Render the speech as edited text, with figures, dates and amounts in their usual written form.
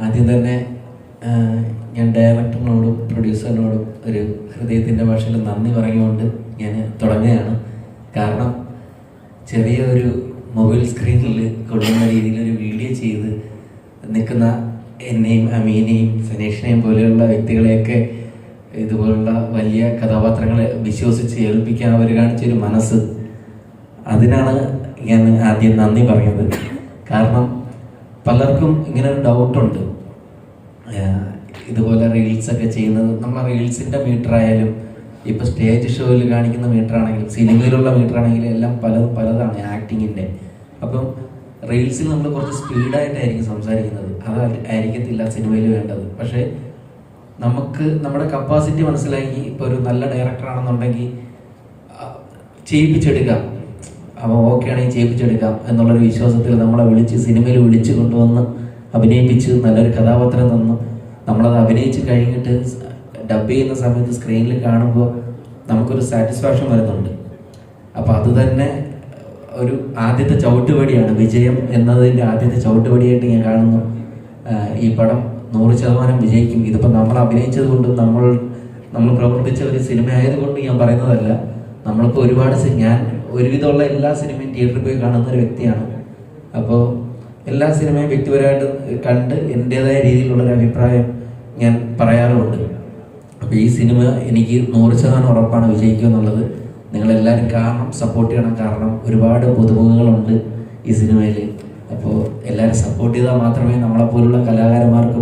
ആദ്യം തന്നെ ഞാൻ ഡയറക്ടറിനോടും പ്രൊഡ്യൂസറിനോടും ഒരു ഹൃദയത്തിൻ്റെ ഭാഷയിൽ നന്ദി പറഞ്ഞുകൊണ്ട് ഞാൻ തുടങ്ങുകയാണ്. കാരണം ചെറിയ ഒരു മൊബൈൽ സ്ക്രീനിൽ കൊള്ളുന്ന രീതിയിലൊരു വീഡിയോ ചെയ്ത് നിൽക്കുന്ന എന്നെയും അമീനെയും സനീഷിനെയും പോലെയുള്ള വ്യക്തികളെയൊക്കെ ഇതുപോലുള്ള വലിയ കഥാപാത്രങ്ങളെ വിശ്വസിച്ച് ഏൽപ്പിക്കാൻ അവർ കാണിച്ചൊരു മനസ്സ്, അതിനാണ് ഞാൻ ആദ്യം നന്ദി പറഞ്ഞത്. കാരണം പലർക്കും ഇങ്ങനെ ഒരു ഡൗട്ടുണ്ട്, ഇതുപോലെ റീൽസൊക്കെ ചെയ്യുന്നത്. നമ്മൾ റീൽസിൻ്റെ മീറ്റർ ആയാലും ഇപ്പോൾ സ്റ്റേജ് ഷോയിൽ കാണിക്കുന്ന മീറ്റർ ആണെങ്കിലും സിനിമയിലുള്ള മീറ്റർ ആണെങ്കിലും എല്ലാം പലതാണ് ആക്ടിങ്ങിൻ്റെ. അപ്പം റീൽസിൽ നമ്മൾ കുറച്ച് സ്പീഡായിട്ടായിരിക്കും സംസാരിക്കുന്നത്, അതായിരിക്കത്തില്ല സിനിമയിൽ വേണ്ടത്. പക്ഷേ നമുക്ക് നമ്മുടെ കപ്പാസിറ്റി മനസ്സിലാക്കി ഇപ്പോൾ ഒരു നല്ല ഡയറക്ടറാണെന്നുണ്ടെങ്കിൽ ചെയ്യിപ്പിച്ചെടുക്കാം, അപ്പോൾ ഓക്കെ ആണെങ്കിൽ ചെയ്യിപ്പിച്ചെടുക്കാം എന്നുള്ളൊരു വിശ്വാസത്തിൽ നമ്മളെ സിനിമയിൽ വിളിച്ച് കൊണ്ടുവന്ന് അഭിനയിപ്പിച്ച് നല്ലൊരു കഥാപാത്രം തന്നു നമ്മളത് അഭിനയിച്ച് കഴിഞ്ഞിട്ട് ഡബ് ചെയ്യുന്ന സമയത്ത് സ്ക്രീനിൽ കാണുമ്പോൾ നമുക്കൊരു സാറ്റിസ്ഫാക്ഷൻ വരുന്നുണ്ട്. അപ്പോൾ അത് തന്നെ ഒരു ആദ്യത്തെ ചവിട്ടുപടിയാണ്, വിജയം എന്നതിൻ്റെ ആദ്യത്തെ ചവിട്ടുപടിയായിട്ട് ഞാൻ കാണുന്നു. ഈ പടം 100% വിജയിക്കും. ഇതിപ്പോൾ നമ്മൾ അഭിനയിച്ചത് കൊണ്ടും നമ്മൾ പ്രവർത്തിച്ച ഒരു സിനിമ ആയതുകൊണ്ട് ഞാൻ പറയുന്നതല്ല. നമ്മളിപ്പോൾ ഞാൻ ഒരുവിധമുള്ള എല്ലാ സിനിമയും തിയേറ്ററിൽ പോയി കാണുന്ന ഒരു വ്യക്തിയാണ്. അപ്പോൾ എല്ലാ സിനിമയും വ്യക്തിപരമായിട്ട് കണ്ട് എൻ്റേതായ രീതിയിലുള്ളൊരു അഭിപ്രായം ഞാൻ പറയാറുമുണ്ട്. അപ്പോൾ ഈ സിനിമ എനിക്ക് 100% ഉറപ്പാണ് വിജയിക്കുക എന്നുള്ളത്. നിങ്ങളെല്ലാവരും കാരണം സപ്പോർട്ട് ചെയ്യണം. കാരണം ഒരുപാട് പുതുമുഖങ്ങളുണ്ട് ഈ സിനിമയിൽ. അപ്പോൾ എല്ലാവരും സപ്പോർട്ട് ചെയ്താൽ മാത്രമേ നമ്മളെപ്പോലുള്ള കലാകാരന്മാർക്ക്